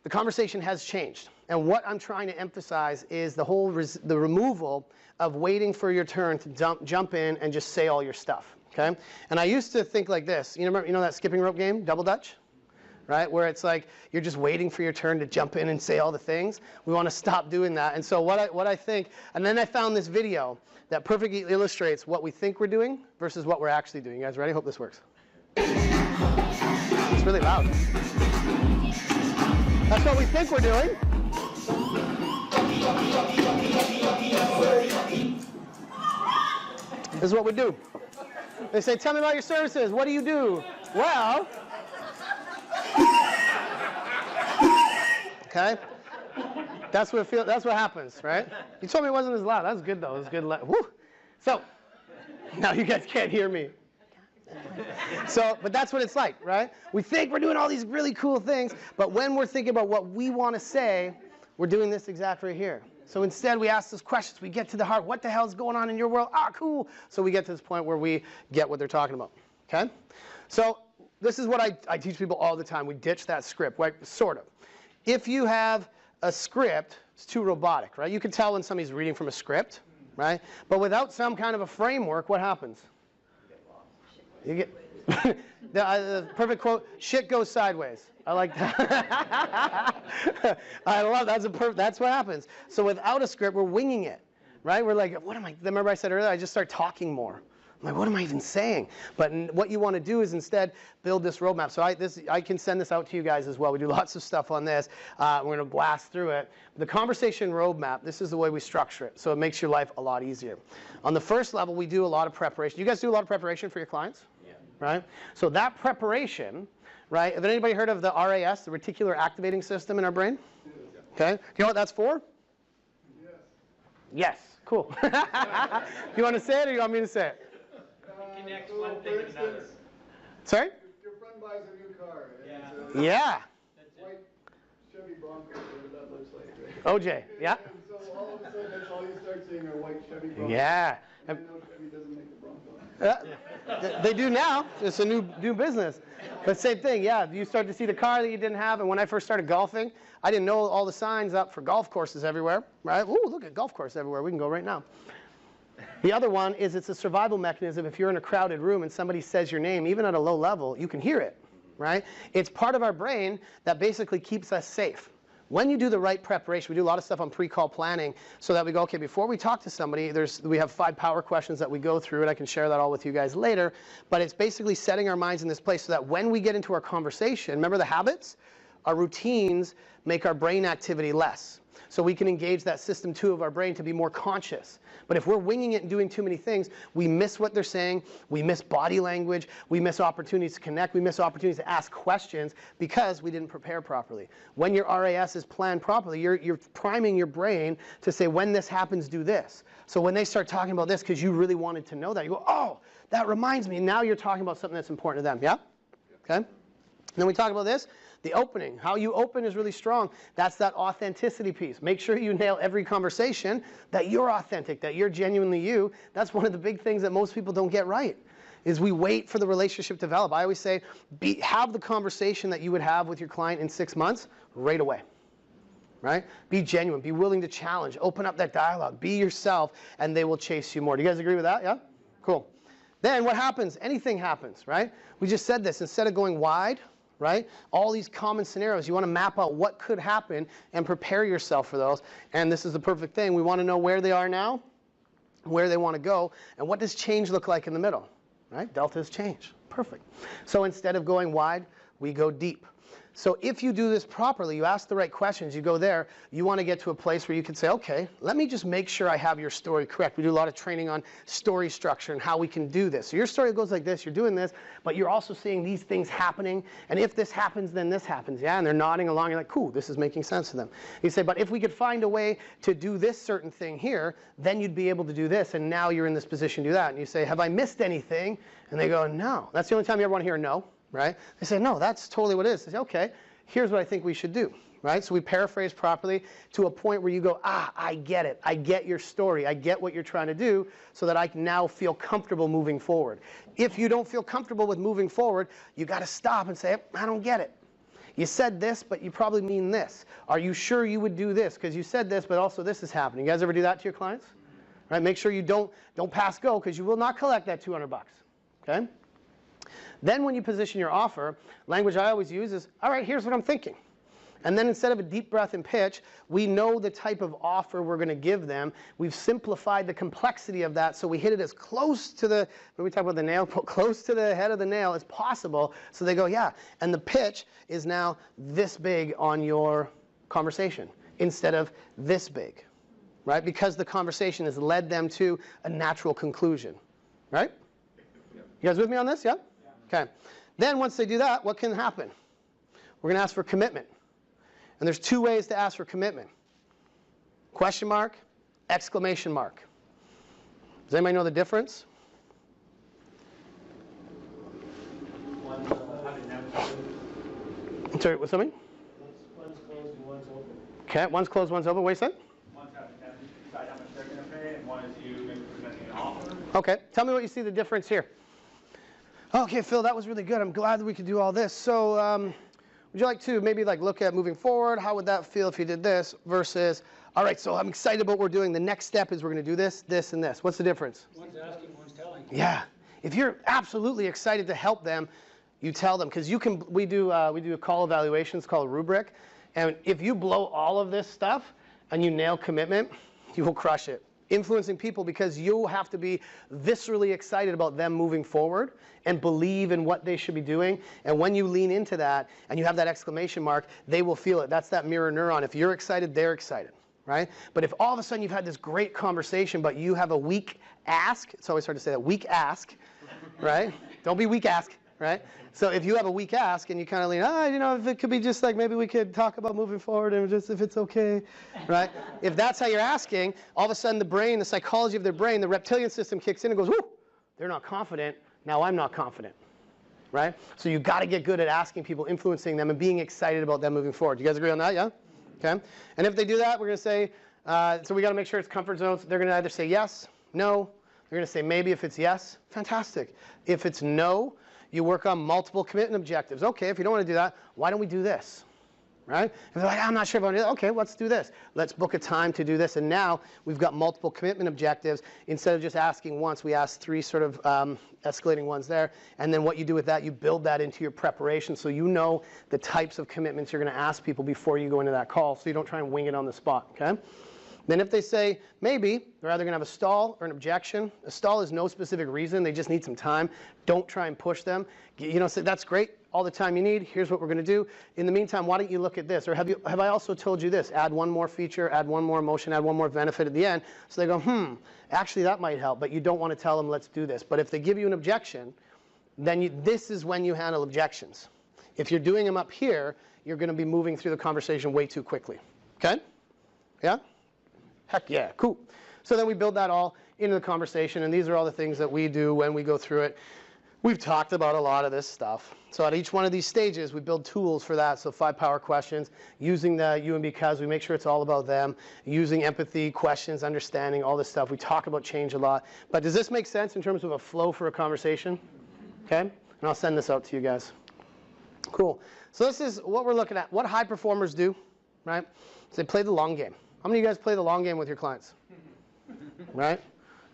the conversation has changed. And what I'm trying to emphasize is the whole the removal of waiting for your turn to jump in and just say all your stuff. Okay? And I used to think like this. You know that skipping rope game, Double Dutch? Right? Where it's like you're just waiting for your turn to jump in and say all the things. We want to stop doing that. And so what I think, and then I found this video that perfectly illustrates what we think we're doing versus what we're actually doing. You guys ready? Hope this works. It's really loud. That's what we think we're doing. This is what we do. They say, tell me about your services. What do you do? Well, okay. That's what happens, right? You told me it wasn't as loud. That's good though. It was good. Woo. So now you guys can't hear me. So, but that's what it's like, right? We think we're doing all these really cool things, but when we're thinking about what we want to say, we're doing this exact right here. So instead, we ask those questions. We get to the heart. What the hell's going on in your world? Ah, cool. So we get to this point where we get what they're talking about, okay? So this is what I teach people all the time. We ditch that script, right? Sort of. If you have a script, it's too robotic, right? You can tell when somebody's reading from a script, right? But without some kind of a framework, what happens? You get the perfect quote, shit goes sideways. I like that. I love that's what happens. So without a script, we're winging it, right? We're like, what am I, remember I said earlier, I just start talking more. I'm like, what am I even saying? But what you want to do is instead build this roadmap. So I can send this out to you guys as well. We do lots of stuff on this. We're going to blast through it. The conversation roadmap, this is the way we structure it. So it makes your life a lot easier. On the first level, we do a lot of preparation. You guys do a lot of preparation for your clients? Yeah. Right? So that preparation, right? Have anybody heard of the RAS, the reticular activating system in our brain? Okay. You know what that's for? Yes. Yes. Cool. You want to say it or you want me to say it? Connects one thing to another. Sorry? Your friend buys a new car. Yeah. White Chevy Bronco, whatever that looks like. Right? OJ, yeah. And so all of a sudden, that's all you start seeing are white Chevy Broncos. Yeah. And I know Chevy doesn't make the Bronco. They do now. It's a new business. But same thing, yeah. You start to see the car that you didn't have. And when I first started golfing, I didn't know all the signs up for golf courses everywhere. Right? Ooh, look at golf course everywhere. We can go right now. The other one is it's a survival mechanism. If you're in a crowded room and somebody says your name, even at a low level, you can hear it, right? It's part of our brain that basically keeps us safe. When you do the right preparation, we do a lot of stuff on pre-call planning so that we go, okay, before we talk to somebody, we have 5 power questions that we go through, and I can share that all with you guys later. But it's basically setting our minds in this place so that when we get into our conversation, remember the habits? Our routines make our brain activity less. So we can engage that system 2 of our brain to be more conscious. But if we're winging it and doing too many things, we miss what they're saying, we miss body language, we miss opportunities to connect, we miss opportunities to ask questions because we didn't prepare properly. When your RAS is planned properly, you're priming your brain to say, when this happens, do this. So when they start talking about this because you really wanted to know that, you go, oh, that reminds me. Now you're talking about something that's important to them. Yeah? Okay? And then we talk about this. The opening, how you open is really strong. That's that authenticity piece. Make sure you nail every conversation that you're authentic, that you're genuinely you. That's one of the big things that most people don't get right, is we wait for the relationship to develop. I always say, have the conversation that you would have with your client in 6 months right away. Right? Be genuine. Be willing to challenge. Open up that dialogue. Be yourself, and they will chase you more. Do you guys agree with that? Yeah? Cool. Then what happens? Anything happens, right? We just said this. Instead of going wide, right? All these common scenarios, you want to map out what could happen and prepare yourself for those. And this is the perfect thing. We want to know where they are now, where they want to go, and what does change look like in the middle, right? Delta is change. Perfect. So instead of going wide, we go deep. So if you do this properly, you ask the right questions, you go there, you want to get to a place where you can say, okay, let me just make sure I have your story correct. We do a lot of training on story structure and how we can do this. So your story goes like this, you're doing this, but you're also seeing these things happening, and if this happens, then this happens, yeah? And they're nodding along, you're like, cool, this is making sense to them. You say, but if we could find a way to do this certain thing here, then you'd be able to do this, and now you're in this position to do that. And you say, have I missed anything? And they go, no. That's the only time you ever want to hear no. Right? They say, no, that's totally what it is. They say, okay, here's what I think we should do. Right? So we paraphrase properly to a point where you go, ah, I get it. I get your story. I get what you're trying to do so that I can now feel comfortable moving forward. If you don't feel comfortable with moving forward, you got to stop and say, I don't get it. you said this, but you probably mean this. Are you sure you would do this? Because you said this, but also this is happening. You guys ever do that to your clients? Right? Make sure you don't pass go, because you will not collect that $200. Okay? Then when you position your offer, language I always use is, all right, here's what I'm thinking. And then instead of a deep breath and pitch, we know the type of offer we're going to give them. We've simplified the complexity of that, so we hit it as close to the, when we talk about the nail, close to the head of the nail as possible, so they go, yeah. And the pitch is now this big on your conversation instead of this big, right? Because the conversation has led them to a natural conclusion, right? You guys with me on this, yeah? Okay. Then once they do that, what can happen? We're going to ask for commitment. And there's two ways to ask for commitment. Question mark, exclamation mark. Does anybody know the difference? I'm sorry, what's something? One's closed and one's open. Okay, one's closed, one's open. What do you say? One's having them decide how much they're going to pay, and one is you presenting an offer. Okay, tell me what you see the difference here. Okay, Phil, that was really good. I'm glad that we could do all this. So, would you like to maybe look at moving forward? How would that feel if you did this versus, all right, so I'm excited about what we're doing. The next step is we're going to do this, this, and this. What's the difference? One's asking, one's telling. Yeah. If you're absolutely excited to help them, you tell them. Because we do a call evaluation. It's called a rubric. And if you blow all of this stuff and you nail commitment, you will crush it. Influencing people, because you have to be viscerally excited about them moving forward and believe in what they should be doing. And when you lean into that and you have that exclamation mark, they will feel it. That's that mirror neuron. If you're excited, they're excited, right? But if all of a sudden you've had this great conversation, but you have a weak ask, it's always hard to say that, weak ask, right? Don't be weak ask, right? So if you have a weak ask and you kind of lean, if it could be just maybe we could talk about moving forward and just if it's okay, right? If that's how you're asking, all of a sudden the brain, the psychology of their brain, the reptilian system kicks in and goes, whoo, they're not confident, now I'm not confident, right? So you've got to get good at asking people, influencing them, and being excited about them moving forward. Do you guys agree on that, yeah? Okay. And if they do that, we're going to say, so we got to make sure it's comfort zones. They're going to either say yes, no. They're going to say maybe. If it's yes, fantastic. If it's no, you work on multiple commitment objectives. Okay, if you don't want to do that, why don't we do this? Right? If they're like, I'm not sure if I want to do that. Okay, let's do this. Let's book a time to do this. And now we've got multiple commitment objectives. Instead of just asking once, we ask three sort of escalating ones there. And then what you do with that, you build that into your preparation so you know the types of commitments you're going to ask people before you go into that call, so you don't try and wing it on the spot. Okay? Then if they say maybe, they're either going to have a stall or an objection. A stall is no specific reason. They just need some time. Don't try and push them. Say, that's great. All the time you need. Here's what we're going to do. In the meantime, why don't you look at this? Or have I also told you this? Add one more feature, add one more emotion, add one more benefit at the end. So they go, actually that might help. But you don't want to tell them, let's do this. But if they give you an objection, then this is when you handle objections. If you're doing them up here, you're going to be moving through the conversation way too quickly. Okay? Yeah? Heck yeah, cool. So then we build that all into the conversation, and these are all the things that we do when we go through it. We've talked about a lot of this stuff. So at each one of these stages, we build tools for that. So 5 power questions, using the you and because, we make sure it's all about them, using empathy, questions, understanding, all this stuff. We talk about change a lot. But does this make sense in terms of a flow for a conversation? Okay? And I'll send this out to you guys. Cool. So this is what we're looking at. What high performers do, right? So they play the long game. How many of you guys play the long game with your clients? Right?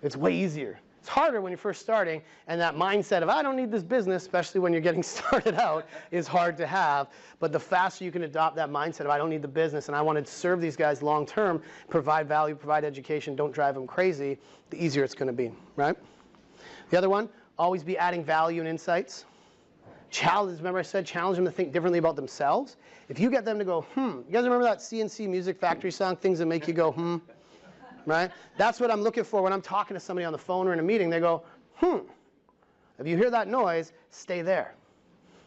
It's way easier. It's harder when you're first starting, and that mindset of, I don't need this business, especially when you're getting started out, is hard to have. But the faster you can adopt that mindset of, I don't need the business, and I want to serve these guys long term, provide value, provide education, don't drive them crazy, the easier it's going to be, right? The other one, always be adding value and insights. Remember I said challenge them to think differently about themselves? If you get them to go, You guys remember that CNC Music Factory song, things that make you go, Right? That's what I'm looking for when I'm talking to somebody on the phone or in a meeting. They go, If you hear that noise, stay there.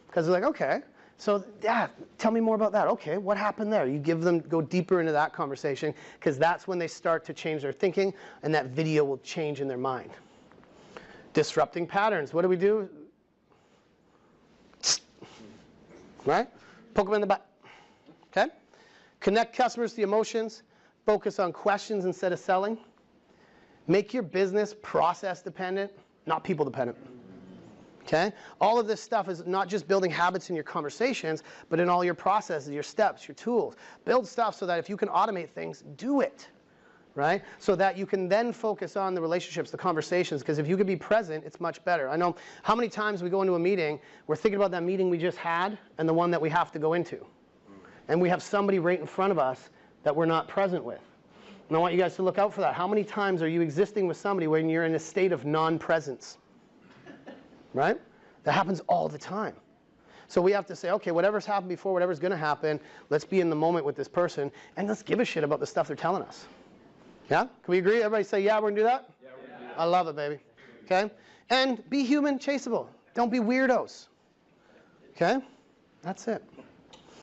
Because they're like, okay. So, yeah, tell me more about that. Okay, what happened there? You go deeper into that conversation, because that's when they start to change their thinking, and that video will change in their mind. Disrupting patterns. What do? Right? Poke them in the butt. Okay? Connect customers to emotions. Focus on questions instead of selling. Make your business process dependent, not people dependent. Okay? All of this stuff is not just building habits in your conversations, but in all your processes, your steps, your tools. Build stuff so that if you can automate things, do it. Right? So that you can then focus on the relationships, the conversations, because if you can be present, it's much better. I know how many times we go into a meeting, we're thinking about that meeting we just had and the one that we have to go into. And we have somebody right in front of us that we're not present with. And I want you guys to look out for that. How many times are you existing with somebody when you're in a state of non-presence? Right? That happens all the time. So we have to say, okay, whatever's happened before, whatever's going to happen, let's be in the moment with this person, and let's give a shit about the stuff they're telling us. Yeah? Can we agree? Everybody say, yeah, we're going to do that? Yeah, we're going to do that. I love it, baby. Okay? And be human, chaseable. Don't be weirdos. Okay? That's it.